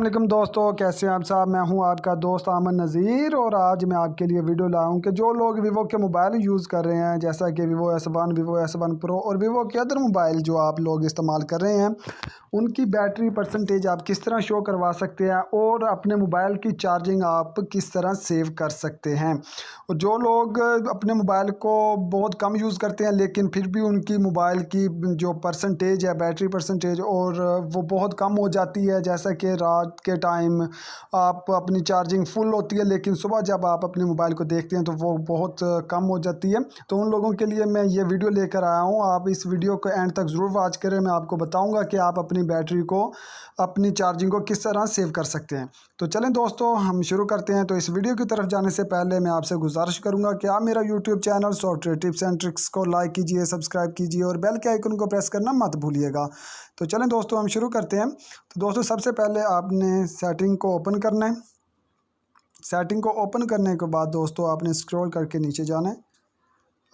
वालेकुम दोस्तों, कैसे हैं आप साहब। मैं हूं आपका दोस्त अमन नज़ीर और आज मैं आपके लिए वीडियो लाया हूं कि जो लोग वीवो के मोबाइल यूज़ कर रहे हैं, जैसा कि Vivo S1, Vivo S1 pro और वीवो के अदर मोबाइल जो आप लोग इस्तेमाल कर रहे हैं, उनकी बैटरी परसेंटेज आप किस तरह शो करवा सकते हैं और अपने मोबाइल की चार्जिंग आप किस तरह सेव कर सकते हैं। और जो लोग अपने मोबाइल को बहुत कम यूज़ करते हैं लेकिन फिर भी उनकी मोबाइल की जो परसेंटेज है, बैटरी परसेंटेज, और वो बहुत कम हो जाती है, जैसा कि रात के टाइम आप अपनी चार्जिंग फुल होती है लेकिन सुबह जब आप अपने मोबाइल को देखते हैं तो वो बहुत कम हो जाती है। तो उन लोगों के लिए मैं ये वीडियो लेकर आया हूँ। आप इस वीडियो को एंड तक ज़रूर वॉच करें। मैं आपको बताऊँगा कि आप अपनी बैटरी को, अपनी चार्जिंग को किस तरह सेव कर सकते हैं। तो चलें दोस्तों, हम शुरू करते हैं। तो इस वीडियो की तरफ जाने से पहले मैं आपसे गुजारिश करूंगा कि आप मेरा YouTube channel software tips and tricks को लाइक कीजिए, सब्सक्राइब कीजिए और बेल के आइकन को प्रेस करना मत भूलिएगा। तो चलें दोस्तों, हम शुरू करते हैं। तो दोस्तों, सबसे पहले आपने सेटिंग को ओपन करना है। सेटिंग को ओपन करने के बाद दोस्तों आपने स्क्रॉल करके नीचे जाना है।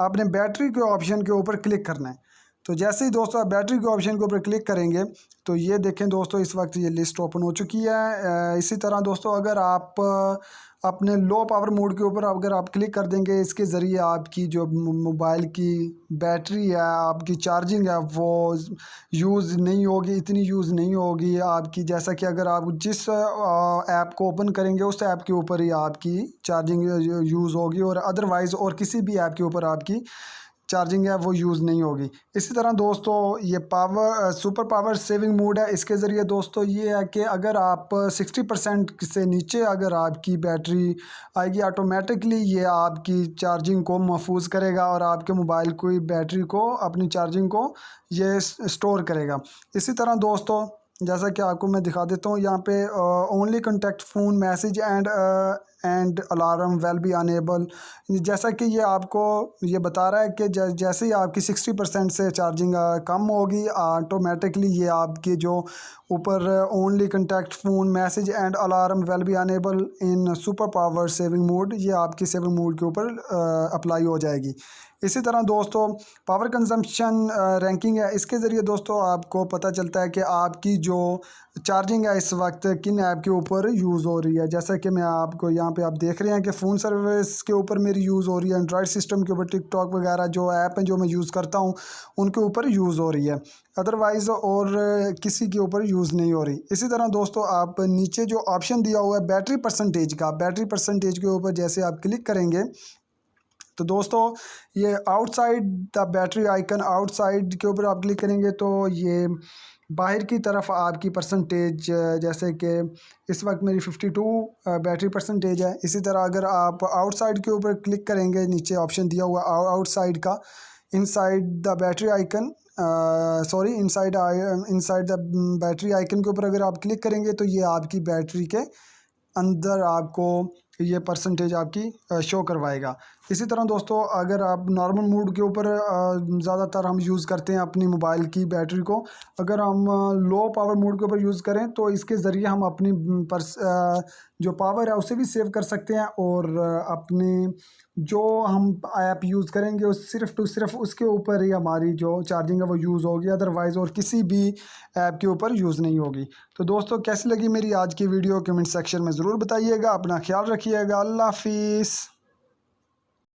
आपने बैटरी के ऑप्शन के ऊपर क्लिक करना है। तो जैसे ही दोस्तों आप बैटरी के ऑप्शन के ऊपर क्लिक करेंगे तो ये देखें दोस्तों, इस वक्त ये लिस्ट ओपन हो चुकी है। इसी तरह दोस्तों, अगर आप अपने लो पावर मोड के ऊपर अगर आप क्लिक कर देंगे, इसके ज़रिए आपकी जो मोबाइल की बैटरी है, आपकी चार्जिंग है, वो यूज़ नहीं होगी, इतनी यूज़ नहीं होगी आपकी। जैसा कि अगर आप जिस ऐप को ओपन करेंगे उस ऐप के ऊपर ही आपकी चार्जिंग यूज़ होगी और अदरवाइज़ और किसी भी ऐप के ऊपर आपकी चार्जिंग है वो यूज़ नहीं होगी। इसी तरह दोस्तों, ये सुपर पावर सेविंग मोड है। इसके ज़रिए दोस्तों ये है कि अगर आप 60% से नीचे अगर आपकी बैटरी आएगी, ऑटोमेटिकली ये आपकी चार्जिंग को महफूज करेगा और आपके मोबाइल की बैटरी को, अपनी चार्जिंग को ये स्टोर करेगा। इसी तरह दोस्तों, जैसा कि आपको मैं दिखा देता हूँ यहाँ पे, only contact phone message and alarm will be enable. जैसा कि ये आपको ये बता रहा है कि जैसे ही आपकी 60% से चार्जिंग कम होगी, ऑटोमेटिकली ये आपकी जो ऊपर only contact phone message and alarm will be enable in super power saving mode, ये आपकी सेविंग मोड के ऊपर अप्लाई हो जाएगी। इसी तरह दोस्तों, पावर कंजम्पशन रैंकिंग है। इसके ज़रिए दोस्तों आपको पता चलता है कि आपकी जो चार्जिंग है इस वक्त किन ऐप के ऊपर यूज़ हो रही है। जैसा कि मैं आपको यहाँ पे आप देख रहे हैं कि फ़ोन सर्विस के ऊपर मेरी यूज़ हो रही है, एंड्रॉयड सिस्टम के ऊपर टिकटॉक वगैरह जो ऐप हैं जो मैं यूज़ करता हूँ उनके ऊपर यूज़ हो रही है, अदरवाइज़ और किसी के ऊपर यूज़ नहीं हो रही। इसी तरह दोस्तों, आप नीचे जो ऑप्शन दिया हुआ है बैटरी परसेंटेज का, बैटरी परसेंटेज के ऊपर जैसे आप क्लिक करेंगे तो दोस्तों ये outside the battery icon, outside के ऊपर आप क्लिक करेंगे तो ये बाहर की तरफ आपकी परसेंटेज, जैसे कि इस वक्त मेरी 52 बैटरी परसेंटेज है। इसी तरह अगर आप आउटसाइड के ऊपर क्लिक करेंगे, नीचे ऑप्शन दिया हुआ आउटसाइड का, inside the battery icon, inside the battery icon के ऊपर अगर आप क्लिक करेंगे तो ये आपकी बैटरी के अंदर आपको ये परसेंटेज आपकी शो करवाएगा। इसी तरह दोस्तों, अगर आप नॉर्मल मोड के ऊपर ज़्यादातर हम यूज़ करते हैं अपनी मोबाइल की बैटरी को, अगर हम लो पावर मोड के ऊपर यूज़ करें तो इसके ज़रिए हम अपनी जो पावर है उसे भी सेव कर सकते हैं और अपनी जो हम ऐप यूज़ करेंगे उस सिर्फ टू सिर्फ उसके ऊपर ही हमारी जो चार्जिंग है वो यूज़ होगी, अदरवाइज़ और किसी भी ऐप के ऊपर यूज़ नहीं होगी। तो दोस्तों, कैसी लगी मेरी आज की वीडियो कमेंट सेक्शन में ज़रूर बताइएगा। अपना ख्याल रखिएगा। अल्लाह हाफिज़।